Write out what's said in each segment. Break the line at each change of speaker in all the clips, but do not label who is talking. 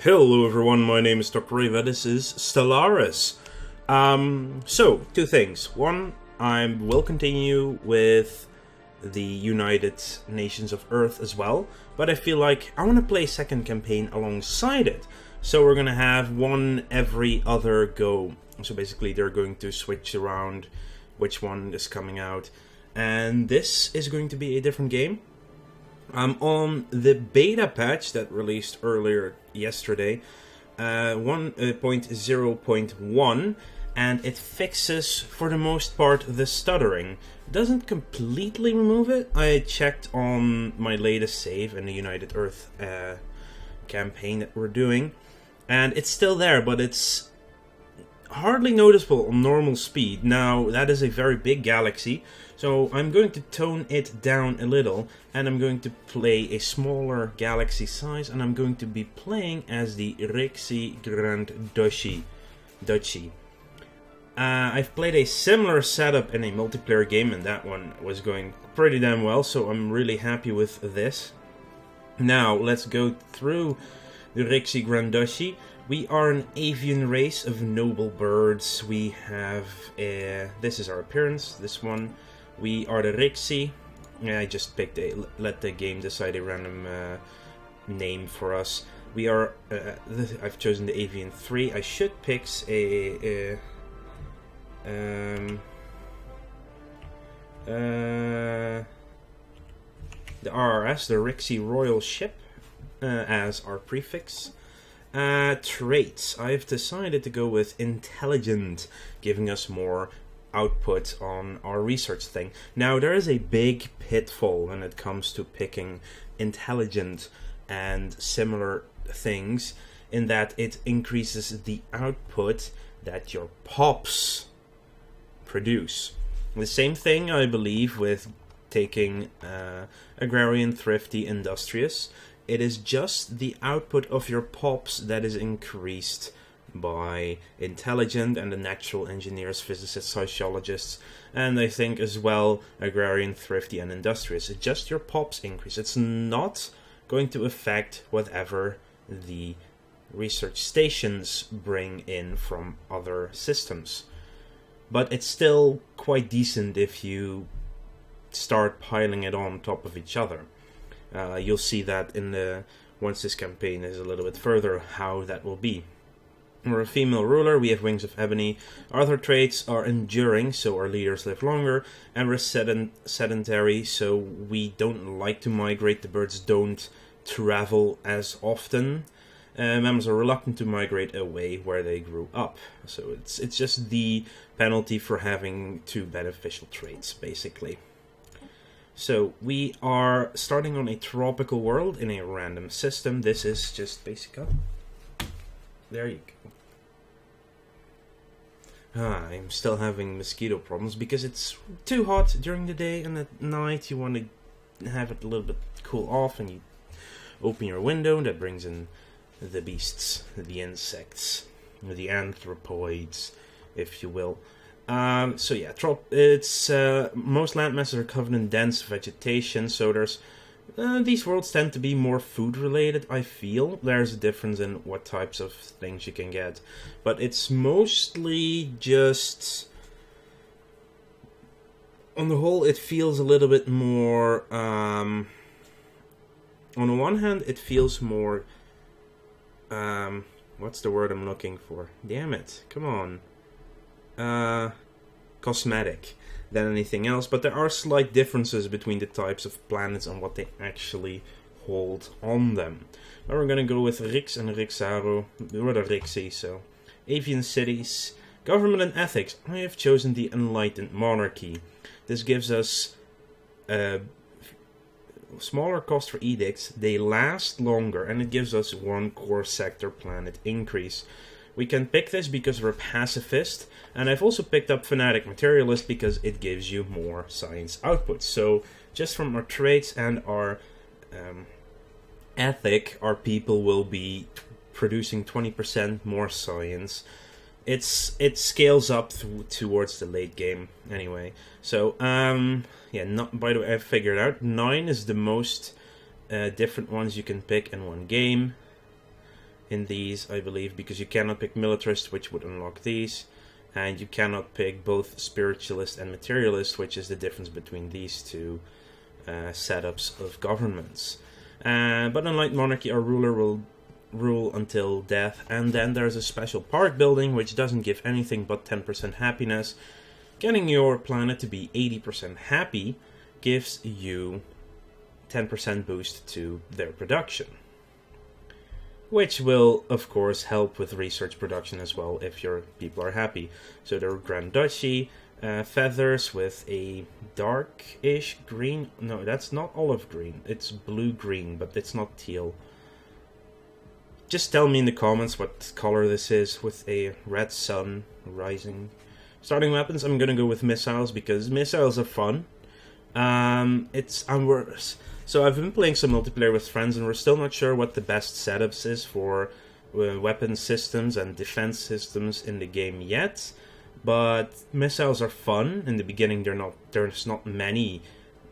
Hello everyone, my name is Dr. Reva, this is Stellaris. So, two things. One, I will continue with the United Nations of Earth as well, but I feel like I want to play a second campaign alongside it. So we're going to have one every other go. So basically they're going to switch around which one is coming out. And this is going to be a different game. On the beta patch that released earlier yesterday, 1.0.1, and it fixes, for the most part, the stuttering. It doesn't completely remove it. I checked on my latest save in the United Earth campaign that we're doing, and it's still there, but it's hardly noticeable on normal speed. Now, that is a very big galaxy, so I'm going to tone it down a little, and I'm going to play a smaller galaxy size, and I'm going to be playing as the Rixi Grand Duchy. I've played a similar setup in a multiplayer game, and that one was going pretty damn well, so I'm really happy with this. Now, let's go through the Rixi Grand Duchy. We are an avian race of noble birds. We have, this is our appearance, this one. We are the Rixi. I just picked let the game decide a random name for us. We are, I've chosen the Avian 3. I should pick the RRS, the Rixi Royal Ship, as our prefix. Traits. I've decided to go with intelligent, giving us more output on our research thing. Now, there is a big pitfall when it comes to picking intelligent and similar things, in that it increases the output that your pops produce. The same thing, I believe, with taking agrarian, thrifty, industrious. It is just the output of your pops that is increased by intelligent and the natural engineers, physicists, sociologists, and I think as well agrarian, thrifty, and industrious. It's just your pops increase. It's not going to affect whatever the research stations bring in from other systems. But it's still quite decent if you start piling it on top of each other. You'll see that in once this campaign is a little bit further, how that will be. We're a female ruler, we have wings of ebony. Our traits are enduring, so our leaders live longer, and we're sedentary, so we don't like to migrate. The birds don't travel as often. Mammals are reluctant to migrate away where they grew up. So it's just the penalty for having two beneficial traits, basically. So we are starting on a tropical world in a random system. This is just basic up. There you go. I'm still having mosquito problems because it's too hot during the day, and at night you want to have it a little bit cool off, and you open your window, and that brings in the beasts, the insects, the anthropoids, if you will. So yeah, it's most landmasses are covered in dense vegetation, so there's these worlds tend to be more food related. I feel there's a difference in what types of things you can get, but it's mostly just, on the whole, it feels a little bit more. On the one hand, it feels more. What's the word I'm looking for? Damn it! Come on. Cosmetic than anything else, but there are slight differences between the types of planets and what they actually hold on them. Now we're gonna go with Rix and Rixaro. We're the Rixi, so avian cities, government and ethics. I have chosen the Enlightened Monarchy. This gives us smaller cost for edicts, they last longer, and it gives us one core sector planet increase. We can pick this because we're a pacifist, and I've also picked up fanatic materialist because it gives you more science output. So just from our traits and our ethic, our people will be producing 20% more science. It scales up towards the late game anyway. So yeah, by the way, I figured out 9 is the most different ones you can pick in one game. in these, I believe, because you cannot pick militarist, which would unlock these, and you cannot pick both spiritualist and materialist, which is the difference between these two setups of governments. But unlike Monarchy, our ruler will rule until death, and then there's a special park building which doesn't give anything but 10% happiness. Getting your planet to be 80% happy gives you 10% boost to their production, which will of course help with research production as well if your people are happy. So the Grand Duchy, feathers with a darkish green, no, that's not olive green, it's blue-green, but it's not teal. Just tell me in the comments what color this is, with a red sun rising. Starting weapons, I'm gonna go with missiles because missiles are fun. So I've been playing some multiplayer with friends, and we're still not sure what the best setups is for weapon systems and defense systems in the game yet. But missiles are fun. In the beginning, there's not many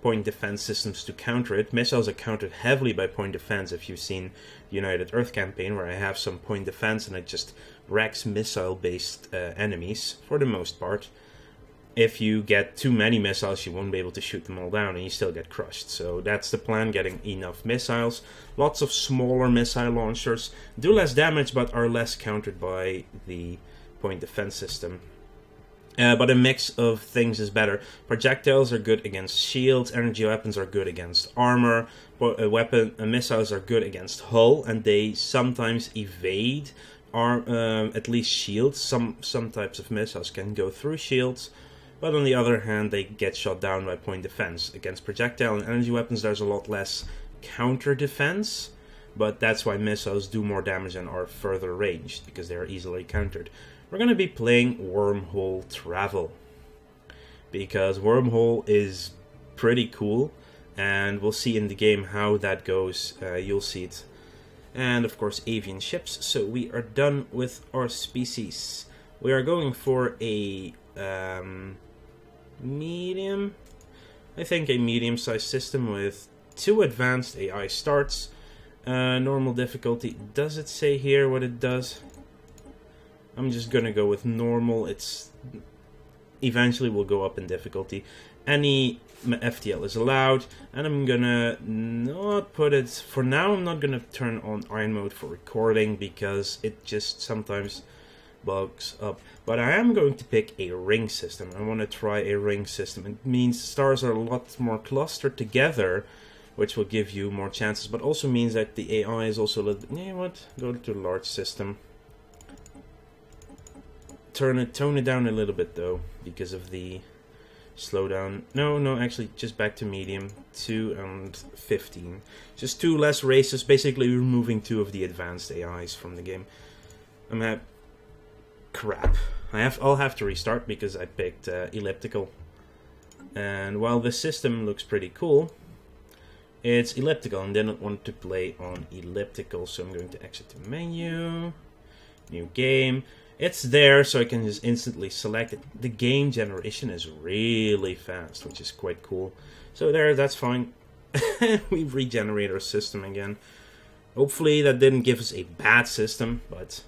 point defense systems to counter it. Missiles are countered heavily by point defense. If you've seen the United Earth campaign, where I have some point defense and it just wrecks missile-based enemies for the most part. If you get too many missiles, you won't be able to shoot them all down, and you still get crushed. So that's the plan, getting enough missiles. Lots of smaller missile launchers. Do less damage, but are less countered by the point defense system. But a mix of things is better. Projectiles are good against shields. Energy weapons are good against armor. Missiles are good against hull, and they sometimes evade at least shields. Some types of missiles can go through shields. But on the other hand, they get shot down by point defense. Against projectile and energy weapons, there's a lot less counter defense. But that's why missiles do more damage and are further ranged, because they are easily countered. We're going to be playing Wormhole Travel, because Wormhole is pretty cool, and we'll see in the game how that goes. You'll see it. And of course, Avian ships. So we are done with our species. We are going for a medium, I think a medium-sized system with 2 advanced AI starts. Normal difficulty. Does it say here what it does? I'm just gonna go with normal. It's eventually will go up in difficulty. Any FTL is allowed, and I'm gonna not put it for now. I'm not gonna turn on iron mode for recording because it just sometimes bugs up. But I am going to pick a ring system. I want to try a ring system. It means stars are a lot more clustered together, which will give you more chances, but also means that the AI is also a little bit, you know what, go to large system. Tone it down a little bit though, because of the slowdown. No, actually, just back to medium. 2 and 15. Just 2 less races, basically removing 2 of the advanced AIs from the game. Crap. I'll have to restart because I picked elliptical. And while the system looks pretty cool, it's elliptical and didn't want to play on elliptical, so I'm going to exit the menu, new game. It's there, so I can just instantly select it. The game generation is really fast, which is quite cool. So there, that's fine. We've regenerated our system again. Hopefully that didn't give us a bad system, but...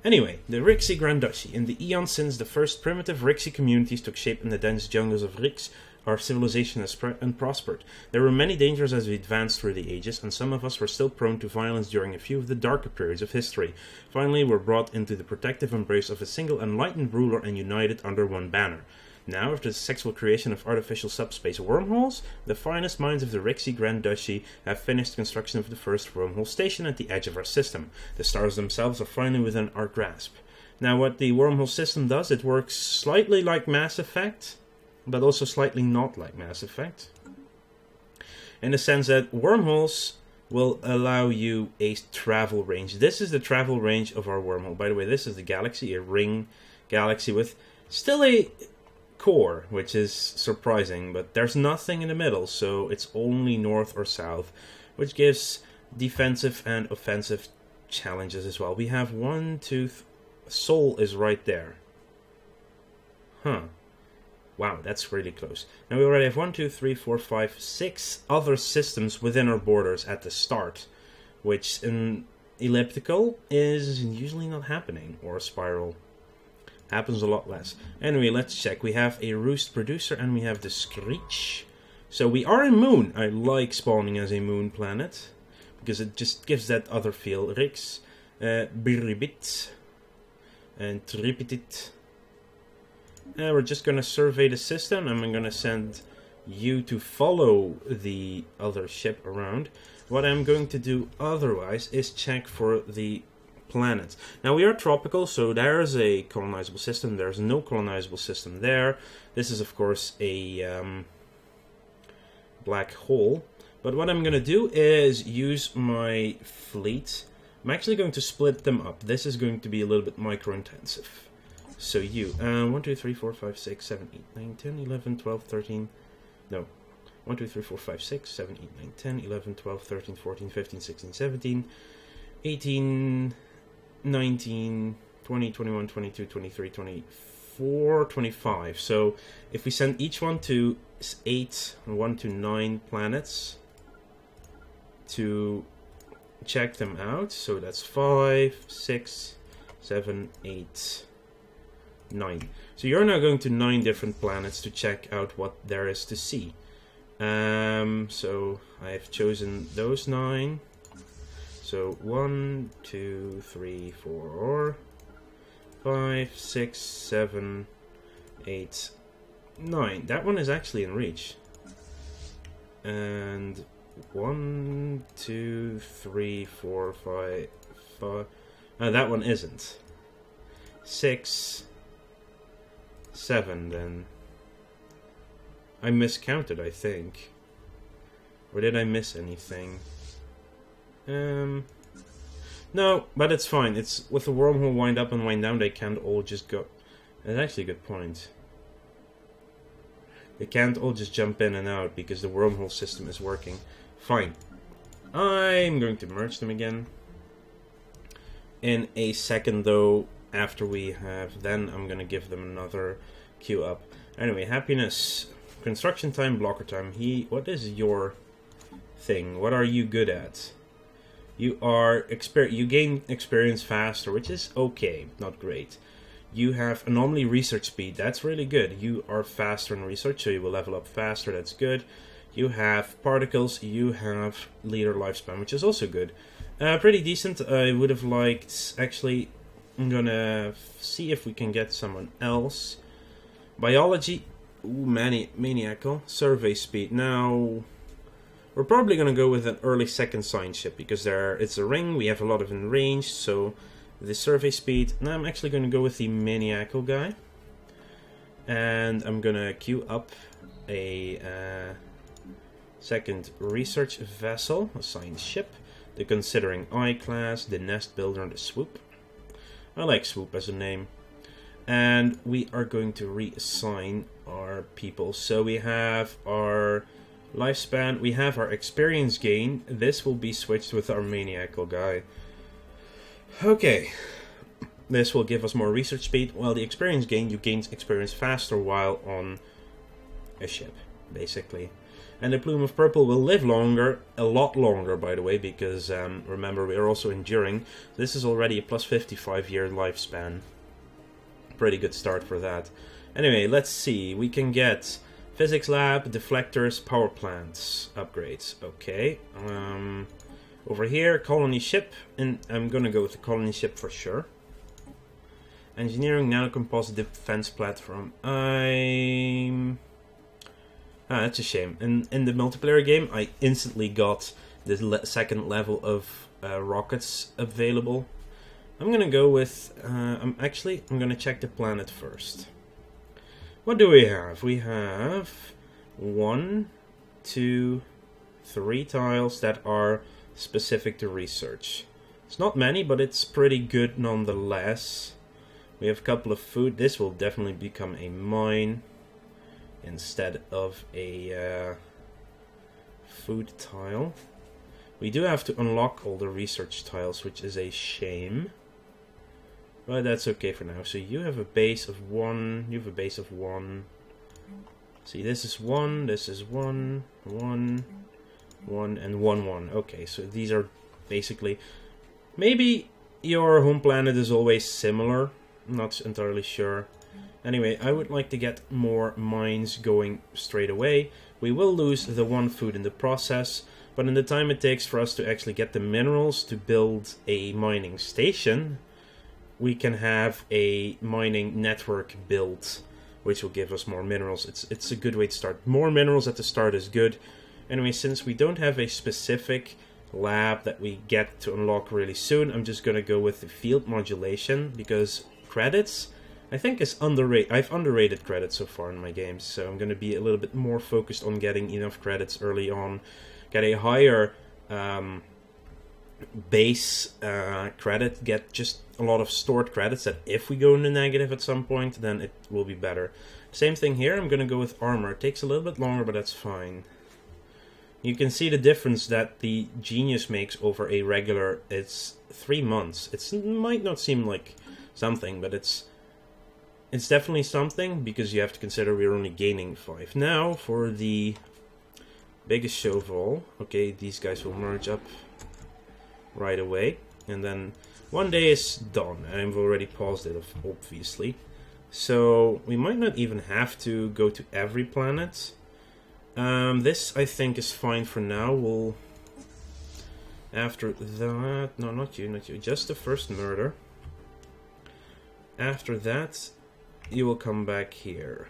Anyway, the Rixi Grand Duchy. In the eons since the first primitive Rixi communities took shape in the dense jungles of Rix, our civilization has spread and prospered. There were many dangers as we advanced through the ages, and some of us were still prone to violence during a few of the darker periods of history. Finally, we're brought into the protective embrace of a single enlightened ruler and united under one banner. Now, after the successful creation of artificial subspace wormholes, the finest minds of the Rixi Grand Duchy have finished construction of the first wormhole station at the edge of our system. The stars themselves are finally within our grasp. Now, what the wormhole system does, it works slightly like Mass Effect, but also slightly not like Mass Effect, in the sense that wormholes will allow you a travel range. This is the travel range of our wormhole. By the way, this is the galaxy, a ring galaxy with still a core, which is surprising, but there's nothing in the middle, so it's only north or south, which gives defensive and offensive challenges as well. We have 1, 2, Sol is right there. Huh. Wow, that's really close. Now we already have 1, 2, 3, 4, 5, 6 other systems within our borders at the start, which elliptical is usually not happening, or a spiral. Happens a lot less. Anyway, let's check. We have a roost producer and we have the screech. So we are a moon. I like spawning as a moon planet because it just gives that other feel. Rix, Biribit, and Tripitit. We're just gonna survey the system and I'm gonna send you to follow the other ship around. What I'm going to do otherwise is check for the planets. Now we are tropical, so there's a colonizable system. There's no colonizable system there. This is of course a black hole. But what I'm going to do is use my fleet. I'm actually going to split them up. This is going to be a little bit micro-intensive. So you, 1, 2, 3, 4, 5, 6, 7, 8, 9, 10, 11, 12, 13, no. 1, 2, 3, 4, 5, 6, 7, 8, 9, 10, 11, 12, 13, 14, 15, 16, 17, 18, 19, 20, 21, 22, 23, 24, 25. So if we send each one to 8, 1 to 9 planets to check them out. So that's 5, 6, 7, 8, 9. So you're now going to 9 different planets to check out what there is to see. So I've chosen those 9. So 1, 2, 3, 4, 5, 6, 7, 8, 9. That one is actually in reach. And 1, 2, 3, 4, 5, 5. No, that one isn't. 6, 7 then. I miscounted, I think. Or did I miss anything? No, but it's fine. It's with the wormhole wind up and wind down, they can't all just go. That's actually a good point. They can't all just jump in and out because the wormhole system is working. Fine. I'm going to merge them again. In a second though, after we have, then I'm going to give them another queue up. Anyway, happiness, construction time, blocker time. What is your thing? What are you good at? You gain experience faster, which is okay, not great. You have anomaly research speed, that's really good. You are faster in research, so you will level up faster, that's good. You have particles, you have leader lifespan, which is also good. Pretty decent. I would have liked, actually, I'm gonna see if we can get someone else. Biology, ooh, maniacal, survey speed. Now, we're probably going to go with an early second science ship because it's a ring, we have a lot of in range, so the survey speed. Now I'm actually going to go with the maniacal guy. And I'm going to queue up a second research vessel, a science ship, the Considering I class, the Nest Builder, and the Swoop. I like Swoop as a name. And we are going to reassign our people. So we have our lifespan, we have our experience gain. This will be switched with our maniacal guy. Okay. This will give us more research speed. While the experience gain, you gain experience faster while on a ship, basically. And the Plume of Purple will live longer, a lot longer, by the way, because remember, we are also enduring. This is already a plus 55-year lifespan. Pretty good start for that. Anyway, let's see. We can get physics lab, deflectors, power plants upgrades. Okay. Over here, colony ship, and I'm gonna go with the colony ship for sure. Engineering, nanocomposite defense platform. That's a shame. In the multiplayer game, I instantly got the second level of rockets available. I'm gonna go with, I'm gonna check the planet first. What do we have? We have 1, 2, 3 tiles that are specific to research. It's not many, but it's pretty good nonetheless. We have a couple of food. This will definitely become a mine instead of a food tile. We do have to unlock all the research tiles, which is a shame. But that's okay for now. So you have a base of 1, you have a base of 1. See, this is 1, this is 1, 1, 1, and 1, 1. Okay, so these are basically... Maybe your home planet is always similar. I'm not entirely sure. Anyway, I would like to get more mines going straight away. We will lose the 1 food in the process, but in the time it takes for us to actually get the minerals to build a mining station, we can have a mining network built, which will give us more minerals. It's a good way to start. More minerals at the start is good. Anyway, since we don't have a specific lab that we get to unlock really soon, I'm just going to go with the field modulation, because credits, I think, is underrated. I've underrated credits so far in my games, so I'm going to be a little bit more focused on getting enough credits early on, get a higher base credit, get just a lot of stored credits that if we go in the negative at some point, then it will be better. Same thing here, I'm going to go with armor. It takes a little bit longer, but that's fine. You can see the difference that the Genius makes over a regular. It's 3 months. It might not seem like something, but it's definitely something, because you have to consider we're only gaining 5. Now, for the biggest show of all, okay, these guys will merge up right away, and then 1 day is done. I've already paused it, obviously. So, we might not even have to go to every planet. This, I think, is fine for now. We'll... After that... No, not you, not you. Just the first murder. After that, you will come back here.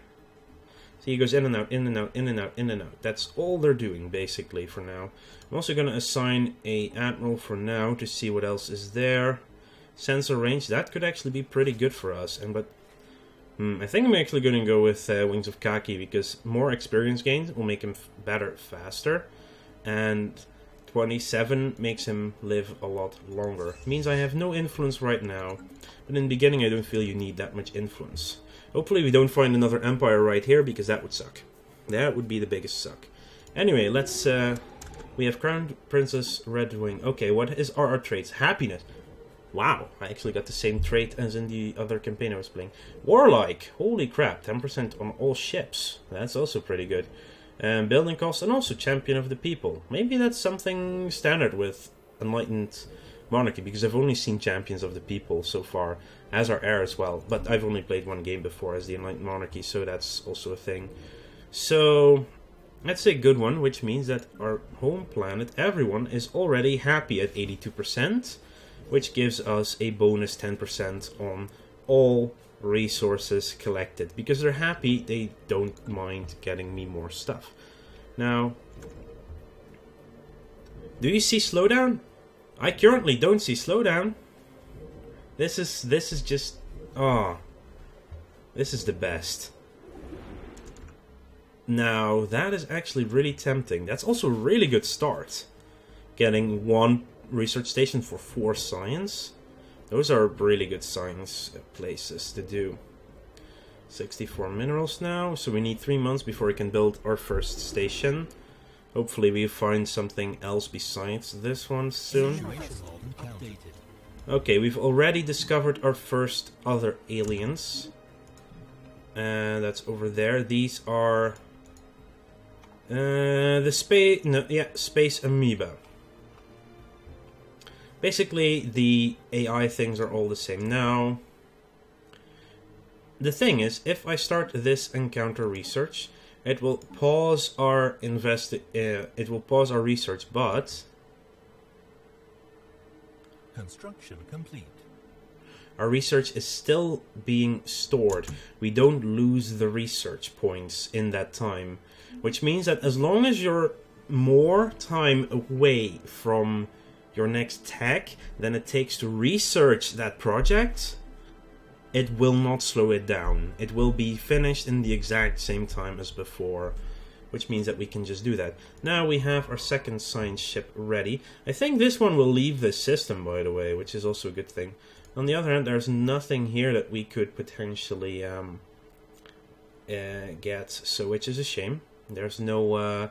So he goes in and out, in and out, in and out, in and out. That's all they're doing, basically, for now. I'm also going to assign a admiral for now to see what else is there. Sensor range, that could actually be pretty good for us. I think I'm actually going to go with Wings of Khaki, because more experience gains will make him better faster. And 27 makes him live a lot longer. Means I have no influence right now. But in the beginning, I don't feel you need that much influence. Hopefully we don't find another empire right here, because that would suck. That would be the biggest suck. Anyway, let's... we have Crown Princess Redwing. Okay, what are our traits? Happiness. Wow, I actually got the same trait as in the other campaign I was playing. Warlike. Holy crap, 10% on all ships. That's also pretty good. Building cost, and also Champion of the People. Maybe that's something standard with Enlightened Monarchy, because I've only seen Champions of the People so far, as our heir as well. But I've only played 1 game before as the Enlightened Monarchy, so that's also a thing. So, that's a good one, which means that our home planet, everyone, is already happy at 82%, which gives us a bonus 10% on all resources collected. Because they're happy, they don't mind getting me more stuff. Now, do you see slowdown? I currently don't see slowdown. This is just... Oh. This is the best. Now, that is actually really tempting. That's also a really good start. Getting 1 research station for 4 science. Those are really good science places to do. 64 minerals now, so we need 3 months before we can build our first station. Hopefully we find something else besides this one soon. Okay, we've already discovered our first other aliens. And that's over there. These are the space amoeba. Basically, the AI things are all the same. Now, the thing is, if I start this encounter research, it will pause our research, but
construction complete.
Our research is still being stored. We don't lose the research points in that time, which means that as long as you're more time away from your next tech than it takes to research that project, it will not slow it down. It will be finished in the exact same time as before, which means that we can just do that. Now we have our second science ship ready. I think this one will leave the system, by the way, which is also a good thing. On the other hand, there's nothing here that we could potentially get, so which is a shame. There's no...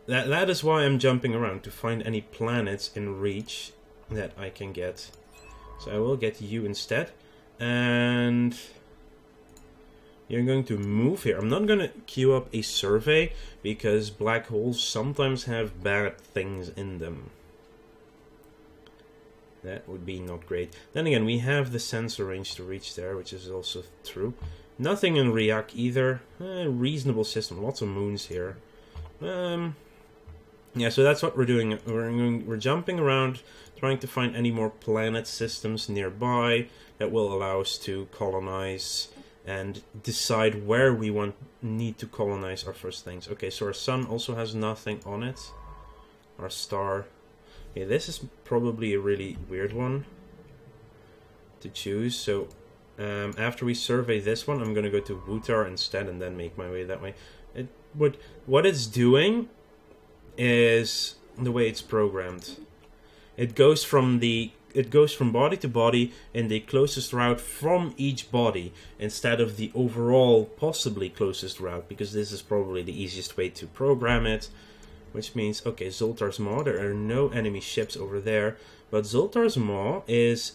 That is why I'm jumping around, to find any planets in reach that I can get. So I will get you instead. And you're going to move here. I'm not going to queue up a survey, because black holes sometimes have bad things in them. That would be not great. Then again, we have the sensor range to reach there, which is also true. Nothing in Riak either. Reasonable system. Lots of moons here. Yeah, so that's what we're doing. We're jumping around, trying to find any more planet systems nearby that will allow us to colonize and decide where we need to colonize our first things. Okay, so our sun also has nothing on it. Our star. Yeah, this is probably a really weird one to choose. So after we survey this one, I'm going to go to Wutar instead and then make my way that way. What it's doing is the way it's programmed. It goes from body to body in the closest route from each body instead of the overall possibly closest route, because this is probably the easiest way to program it. Which means, okay, Zoltar's Maw, there are no enemy ships over there, but Zoltar's Maw is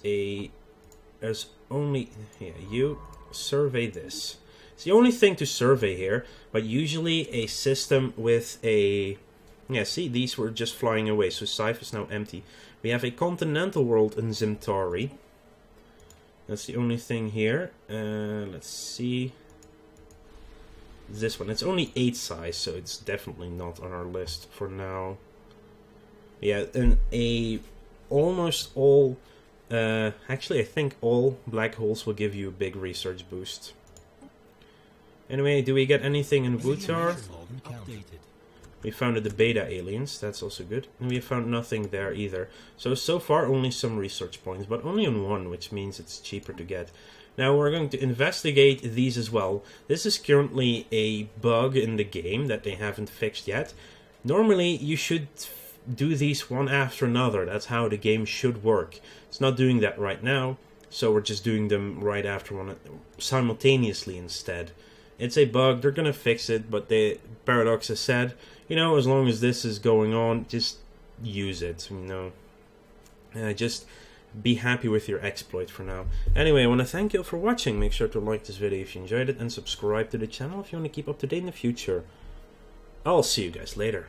there's only, yeah, you survey this. It's the only thing to survey here, but usually a system with a, yeah, see, these were just flying away, so Scythe is now empty. We have a continental world in Zimtari. That's the only thing here. Let's see. This one, it's only 8 size, so it's definitely not on our list for now. Yeah, and almost all, actually I think all black holes will give you a big research boost. Anyway, do we get anything in Wutar? We found the beta aliens, that's also good. And we found nothing there either. So far only some research points, but only on one, which means it's cheaper to get. Now we're going to investigate these as well. This is currently a bug in the game that they haven't fixed yet. Normally you should do these one after another. That's how the game should work. It's not doing that right now, so we're just doing them right after one simultaneously instead. It's a bug, they're gonna fix it, but the Paradox has said, you know, as long as this is going on, just use it, you know. Just be happy with your exploit for now. Anyway, I want to thank you all for watching. Make sure to like this video if you enjoyed it, and subscribe to the channel if you want to keep up to date in the future. I'll see you guys later.